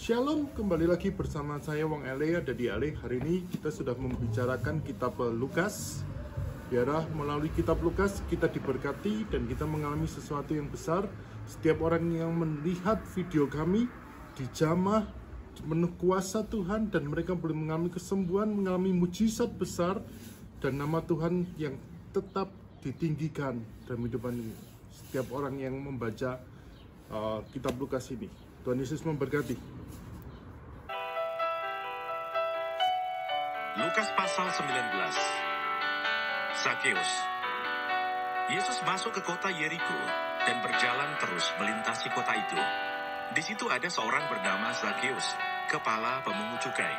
Shalom, kembali lagi bersama saya Wong Ele, ada di Ale. Hari ini kita sudah membicarakan kitab Lukas. Biarlah melalui kitab Lukas kita diberkati dan kita mengalami sesuatu yang besar. Setiap orang yang melihat video kami dijamah penuh kuasa Tuhan dan mereka boleh mengalami kesembuhan, mengalami mujizat besar dan nama Tuhan yang tetap ditinggikan dalam kehidupan ini. Setiap orang yang membaca kitab Lukas ini. Tuhan Yesus memberkati. Lukas pasal 19. Zakeus. Yesus masuk ke kota Yeriko dan berjalan terus melintasi kota itu. Di situ ada seorang bernama Zakeus, kepala pemungut cukai,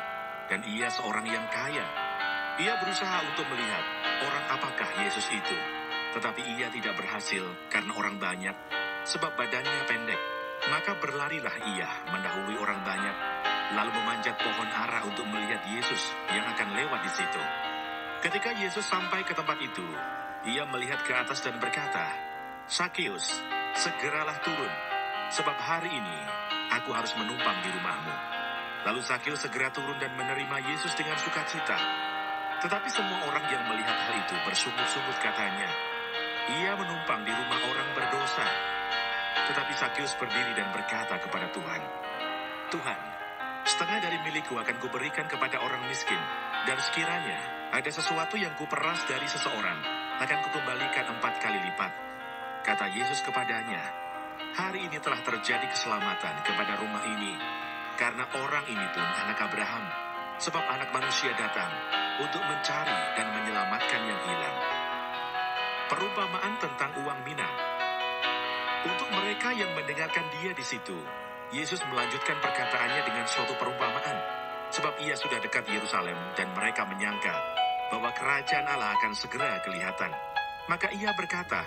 dan ia seorang yang kaya. Ia berusaha untuk melihat orang apakah Yesus itu, tetapi ia tidak berhasil karena orang banyak, sebab badannya pendek. Maka berlarilah ia mendahului orang banyak, lalu memanjat pohon ara untuk melihat Yesus yang akan lewat di situ. Ketika Yesus sampai ke tempat itu, ia melihat ke atas dan berkata, "Zakeus, segeralah turun, sebab hari ini aku harus menumpang di rumahmu." Lalu Zakeus segera turun dan menerima Yesus dengan sukacita. Tetapi semua orang yang melihat hal itu bersungut-sungut katanya, "Ia menumpang di rumah orang berdosa." Tetapi Zakeus berdiri dan berkata kepada Tuhan, "Tuhan, setengah dari milikku akan kuberikan kepada orang miskin, dan sekiranya ada sesuatu yang kuperas dari seseorang, akan kukembalikan 4 kali lipat." Kata Yesus kepadanya, "Hari ini telah terjadi keselamatan kepada rumah ini, karena orang ini pun anak Abraham, sebab Anak Manusia datang untuk mencari dan menyelamatkan yang hilang." Perumpamaan tentang uang mina. Untuk mereka yang mendengarkan dia di situ, Yesus melanjutkan perkataannya dengan suatu perumpamaan, sebab ia sudah dekat Yerusalem dan mereka menyangka bahwa kerajaan Allah akan segera kelihatan. Maka ia berkata,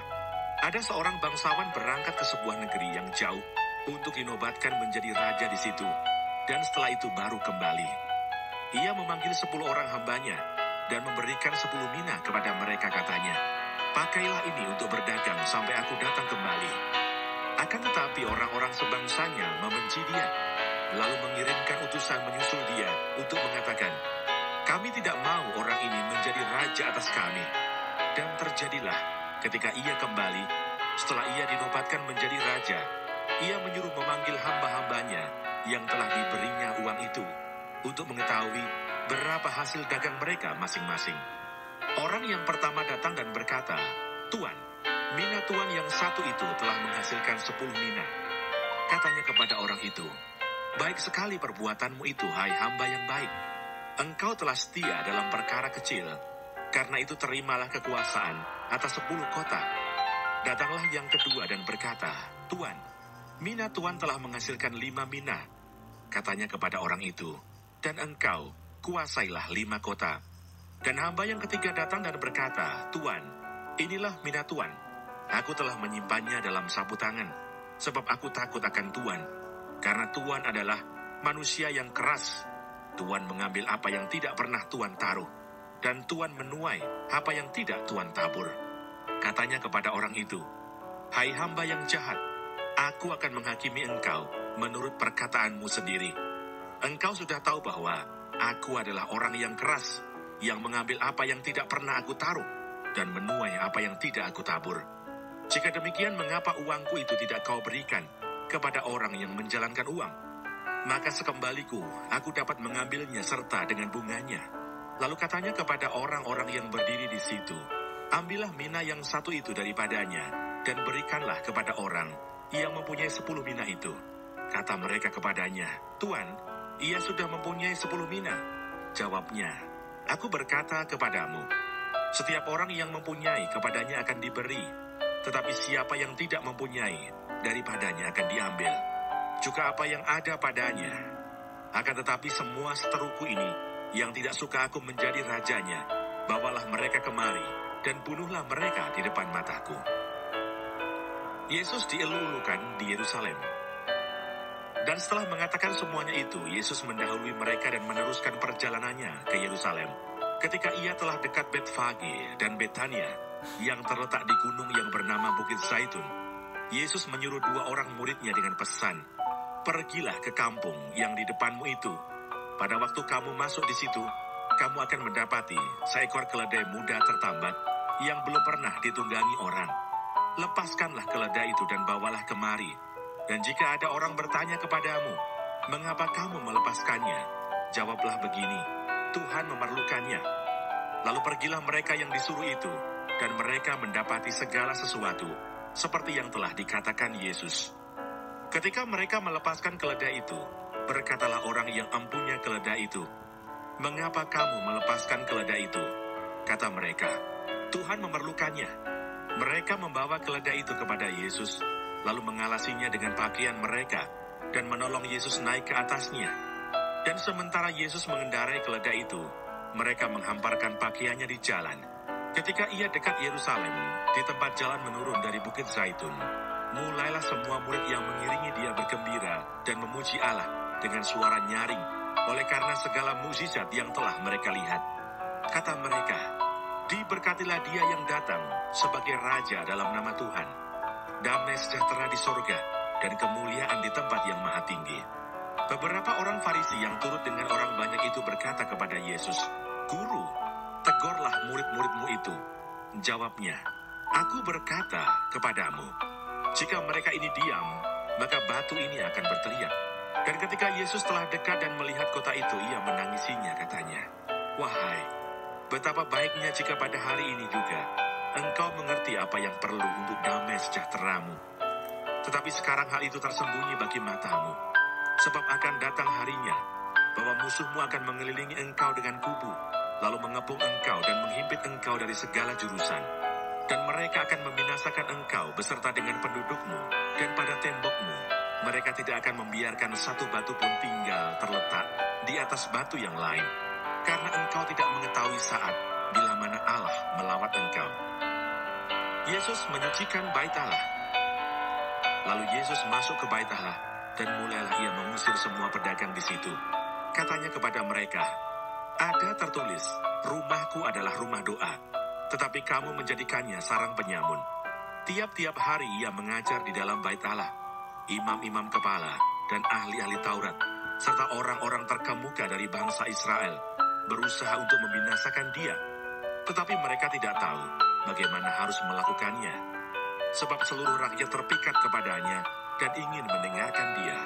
ada seorang bangsawan berangkat ke sebuah negeri yang jauh untuk dinobatkan menjadi raja di situ, dan setelah itu baru kembali. Ia memanggil 10 orang hambanya dan memberikan 10 mina kepada mereka, katanya, "Pakailah ini untuk berdagang sampai aku datang kembali." Akan tetapi orang-orang sebangsanya membenci dia, lalu mengirimkan utusan menyusul dia untuk mengatakan, "Kami tidak mau orang ini menjadi raja atas kami." Dan terjadilah ketika ia kembali, setelah ia dinobatkan menjadi raja, ia menyuruh memanggil hamba-hambanya yang telah diberinya uang itu, untuk mengetahui berapa hasil dagang mereka masing-masing. Orang yang pertama datang dan berkata, "Tuan, mina tuan yang satu itu telah menghasilkan 10 mina." Katanya kepada orang itu, "Baik sekali perbuatanmu itu, hai hamba yang baik. Engkau telah setia dalam perkara kecil, karena itu terimalah kekuasaan atas 10 kota." Datanglah yang kedua dan berkata, "Tuan, mina tuan telah menghasilkan 5 mina." Katanya kepada orang itu, "Dan engkau kuasailah 5 kota." Dan hamba yang ketiga datang dan berkata, "Tuan, inilah mina tuan. Aku telah menyimpannya dalam sapu tangan, sebab aku takut akan Tuan, karena Tuan adalah manusia yang keras. Tuan mengambil apa yang tidak pernah Tuan taruh, dan Tuan menuai apa yang tidak Tuan tabur." Katanya kepada orang itu, "Hai hamba yang jahat, aku akan menghakimi engkau menurut perkataanmu sendiri. Engkau sudah tahu bahwa aku adalah orang yang keras, yang mengambil apa yang tidak pernah aku taruh, dan menuai apa yang tidak aku tabur. Jika demikian, mengapa uangku itu tidak kau berikan kepada orang yang menjalankan uang? Maka sekembaliku, aku dapat mengambilnya serta dengan bunganya." Lalu katanya kepada orang-orang yang berdiri di situ, "Ambillah mina yang satu itu daripadanya, dan berikanlah kepada orang yang mempunyai 10 mina itu." Kata mereka kepadanya, "Tuan, ia sudah mempunyai 10 mina." Jawabnya, "Aku berkata kepadamu, setiap orang yang mempunyai kepadanya akan diberi, tetapi siapa yang tidak mempunyai, daripadanya akan diambil juga apa yang ada padanya. Akan tetapi semua seteruku ini, yang tidak suka aku menjadi rajanya, bawalah mereka kemari, dan bunuhlah mereka di depan mataku." Yesus dielu-elukan di Yerusalem. Dan setelah mengatakan semuanya itu, Yesus mendahului mereka dan meneruskan perjalanannya ke Yerusalem. Ketika ia telah dekat Betfage dan Betania, yang terletak di gunung yang bernama Bukit Zaitun, Yesus menyuruh 2 orang muridnya dengan pesan, Pergilah ke kampung yang di depanmu itu. Pada waktu kamu masuk di situ, kamu akan mendapati seekor keledai muda tertambat yang belum pernah ditunggangi orang. Lepaskanlah keledai itu dan bawalah kemari. Dan jika ada orang bertanya kepadamu, mengapa kamu melepaskannya? Jawablah begini, Tuhan memerlukannya. Lalu pergilah mereka yang disuruh itu, dan mereka mendapati segala sesuatu, seperti yang telah dikatakan Yesus. Ketika mereka melepaskan keledai itu, berkatalah orang yang empunya keledai itu, "Mengapa kamu melepaskan keledai itu?" Kata mereka, "Tuhan memerlukannya." Mereka membawa keledai itu kepada Yesus, lalu mengalasinya dengan pakaian mereka, dan menolong Yesus naik ke atasnya. Dan sementara Yesus mengendarai keledai itu, mereka menghamparkan pakaiannya di jalan. Ketika ia dekat Yerusalem, di tempat jalan menurun dari Bukit Zaitun, mulailah semua murid yang mengiringi dia bergembira dan memuji Allah dengan suara nyaring, oleh karena segala mukjizat yang telah mereka lihat. Kata mereka, "Diberkatilah dia yang datang sebagai Raja dalam nama Tuhan. Damai sejahtera di sorga dan kemuliaan di tempat yang maha tinggi." Beberapa orang Farisi yang turut dengan orang banyak itu berkata kepada Yesus, "Guru, tegurlah murid-muridmu itu." Jawabnya, "Aku berkata kepadamu, jika mereka ini diam, maka batu ini akan berteriak." Dan ketika Yesus telah dekat dan melihat kota itu, ia menangisinya, katanya, "Wahai, betapa baiknya jika pada hari ini juga engkau mengerti apa yang perlu untuk damai sejahteramu. Tetapi sekarang hal itu tersembunyi bagi matamu, sebab akan datang harinya bahwa musuhmu akan mengelilingi engkau dengan kubu, lalu mengepung engkau dan menghimpit engkau dari segala jurusan. Dan mereka akan membinasakan engkau beserta dengan pendudukmu, dan pada tembokmu mereka tidak akan membiarkan satu batu pun tinggal terletak di atas batu yang lain, karena engkau tidak mengetahui saat bila mana Allah melawat engkau." Yesus menyucikan bait Allah. Lalu Yesus masuk ke bait Allah, dan mulailah ia mengusir semua pedagang di situ. Katanya kepada mereka, "Ada tertulis, rumahku adalah rumah doa, tetapi kamu menjadikannya sarang penyamun." Tiap-tiap hari ia mengajar di dalam bait Allah. Imam-imam kepala dan ahli-ahli Taurat, serta orang-orang terkemuka dari bangsa Israel, berusaha untuk membinasakan dia. Tetapi mereka tidak tahu bagaimana harus melakukannya, sebab seluruh rakyat terpikat kepadanya dan ingin mendengarkan dia.